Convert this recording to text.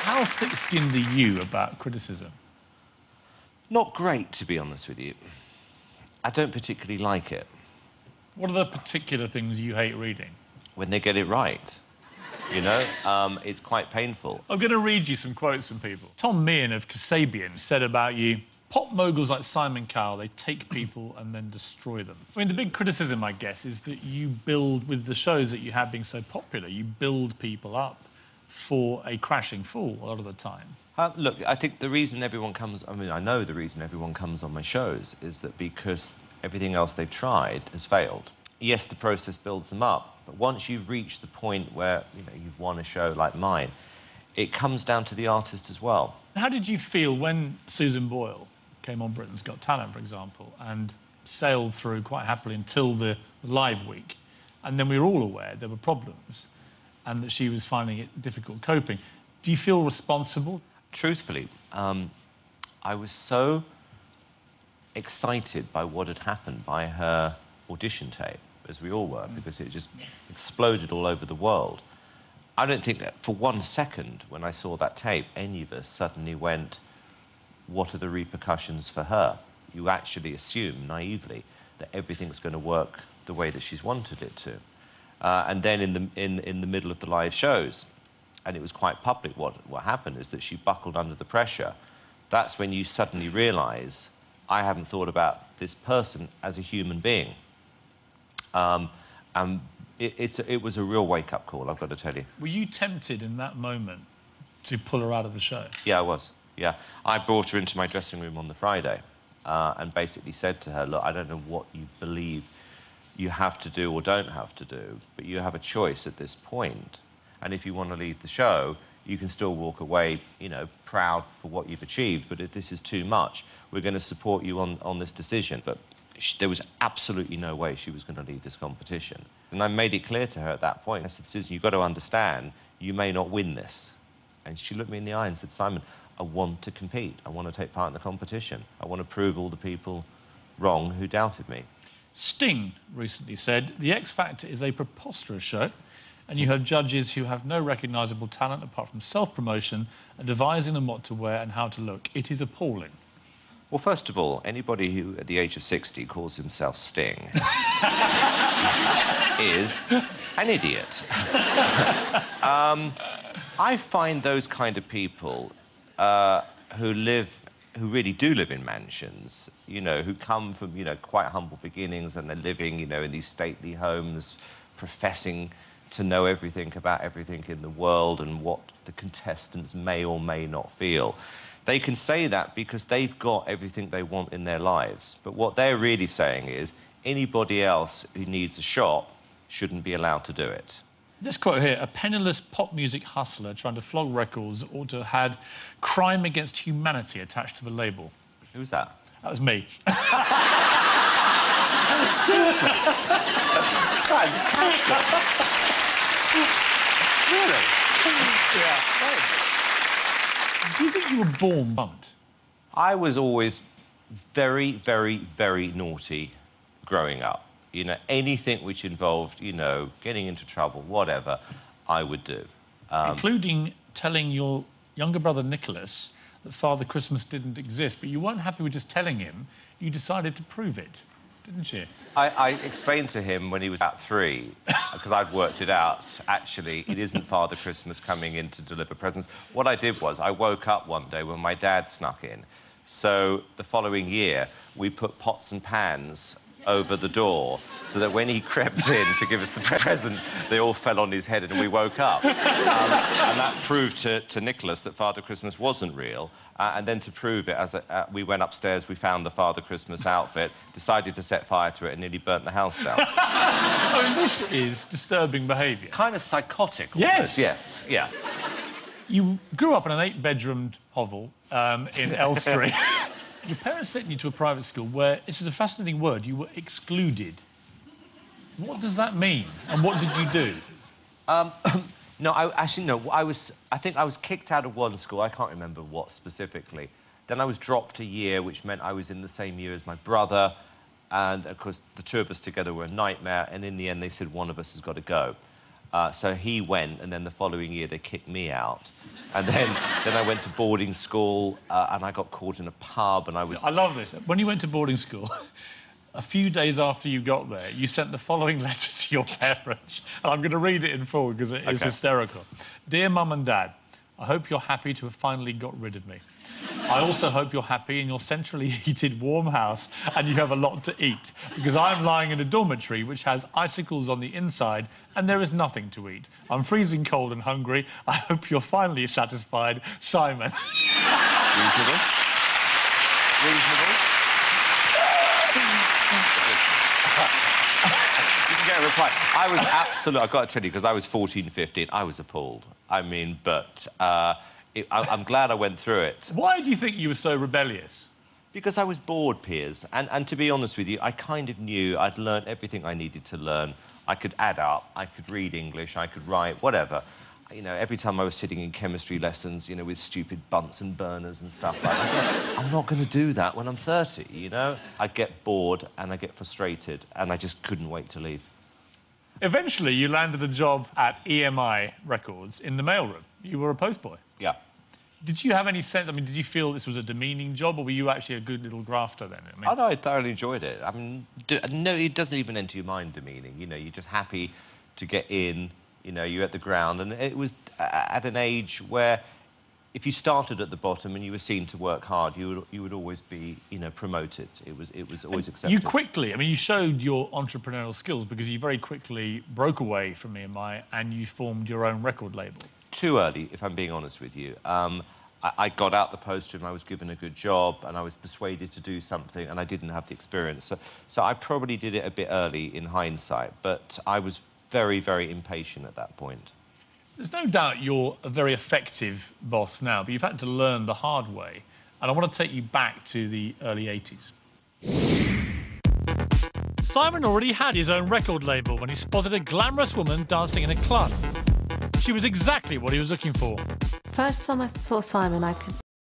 How thick-skinned are you about criticism? Not great, to be honest with you. I don't particularly like it. What are the particular things you hate reading? When they get it right, you know? It's quite painful. I'm going to read you some quotes from people. Tom Meehan of Kasabian said about you, pop moguls like Simon Cowell, they take people and then destroy them. I mean, the big criticism, I guess, is that you build, with the shows that you have being so popular, you build people up for a crashing fall a lot of the time. Look, I think the reason everyone comes... I mean, I know the reason everyone comes on my shows is that because everything else they've tried has failed. Yes, the process builds them up, but once you've reached the point where, you know, you've won a show like mine, it comes down to the artist as well. How did you feel when Susan Boyle came on Britain's Got Talent, for example, and sailed through quite happily until the live week, and then we were all aware there were problems and that she was finding it difficult coping? Do you feel responsible? Truthfully, I was so excited by what had happened by her audition tape, as we all were, because it just exploded all over the world. I don't think that for 1 second, when I saw that tape, any of us suddenly went, what are the repercussions for her? You actually assume, naively, that everything's going to work the way that she's wanted it to. And then in the middle of the live shows, and it was quite public, what happened is that she buckled under the pressure. That's when you suddenly realise, I haven't thought about this person as a human being. And it was a real wake-up call, I've got to tell you. Were you tempted in that moment to pull her out of the show? Yeah, I was, yeah. I brought her into my dressing room on the Friday and basically said to her, look, I don't know what you believe you have to do or don't have to do, but you have a choice at this point. And if you want to leave the show, you can still walk away, you know, proud for what you've achieved. But if this is too much, we're going to support you on this decision. But there was absolutely no way she was going to leave this competition. And I made it clear to her at that point. I said, Susan, you've got to understand, you may not win this. And she looked me in the eye and said, Simon, I want to compete. I want to take part in the competition. I want to prove all the people wrong who doubted me. Sting recently said, the X Factor is a preposterous show, and you have judges who have no recognisable talent apart from self-promotion and devising them what to wear and how to look. It is appalling. Well, first of all, anybody who, at the age of 60, calls himself Sting is an idiot. I find those kind of people who really do live in mansions, you know, who come from, you know, quite humble beginnings and they're living, you know, in these stately homes, professing to know everything about everything in the world and what the contestants may or may not feel. They can say that because they've got everything they want in their lives. But what they're really saying is anybody else who needs a shot shouldn't be allowed to do it. This quote here, a penniless pop music hustler trying to flog records ought to have had crime against humanity attached to the label. Who's that? That was me. Seriously? Fantastic. Really? Yeah. Do you think you were born blunt? I was always very, very, very naughty growing up. You know, anything which involved, you know, getting into trouble, whatever, I would do. Including telling your younger brother Nicholas that Father Christmas didn't exist, but you weren't happy with just telling him. You decided to prove it, didn't you? I explained to him when he was about 3, because I'd worked it out, actually, it isn't Father Christmas coming in to deliver presents. What I did was I woke up one day when my dad snuck in. So the following year, we put pots and pans over the door so that when he crept in to give us the present, they all fell on his head and we woke up. And that proved to Nicholas that Father Christmas wasn't real. And then to prove it, we went upstairs, we found the Father Christmas outfit, decided to set fire to it and nearly burnt the house down. I mean, this is disturbing behaviour. Kind of psychotic. Yes. Yes, yeah. You grew up in an 8-bedroomed hovel in Elstree. Your parents sent you to a private school where, this is a fascinating word, you were excluded. What does that mean, and what did you do? No, I think I was kicked out of one school, I can't remember what specifically. Then I was dropped a year, which meant I was in the same year as my brother, and, of course, the two of us together were a nightmare, and in the end, they said one of us has got to go. So he went, and then the following year they kicked me out. And then I went to boarding school, and I got caught in a pub, and I was... I love this. When you went to boarding school, a few days after you got there, you sent the following letter to your parents. And I'm going to read it in full because it is hysterical. Dear Mum and Dad, I hope you're happy to have finally got rid of me. I also hope you're happy in your centrally heated, warm house and you have a lot to eat, because I'm lying in a dormitory which has icicles on the inside and there is nothing to eat. I'm freezing cold and hungry. I hope you're finally satisfied, Simon. Reasonable. Reasonable. You can get a reply. I was absolutely... I've got to tell you, because I was 14, 15, I was appalled. I mean, but... I'm glad I went through it. Why do you think you were so rebellious? Because I was bored, Piers. And to be honest with you, I kind of knew I'd learned everything I needed to learn. I could add up, I could read English, I could write, whatever. You know, every time I was sitting in chemistry lessons, you know, with stupid Bunsen burners and stuff like that, I'm not going to do that when I'm 30, you know? I'd get bored and I'd get frustrated, and I just couldn't wait to leave. Eventually, you landed a job at EMI Records in the mailroom. You were a postboy. Yeah. Did you have any sense... I mean, did you feel this was a demeaning job, or were you actually a good little grafter then? I mean... Oh, no, I thoroughly enjoyed it. I mean, no, it doesn't even enter your mind demeaning. You know, you're just happy to get in, you know, you're at the ground. And it was at an age where if you started at the bottom and you were seen to work hard, you would always be, you know, promoted. It was always accepted. You quickly... I mean, you showed your entrepreneurial skills because you very quickly broke away from EMI and you formed your own record label. Too early, if I'm being honest with you. I got out the post and I was given a good job and I was persuaded to do something and I didn't have the experience. So I probably did it a bit early in hindsight, but I was very, very impatient at that point. There's no doubt you're a very effective boss now, but you've had to learn the hard way. And I want to take you back to the early 80s. Simon already had his own record label when he spotted a glamorous woman dancing in a club. She was exactly what he was looking for. First time I saw Simon, I could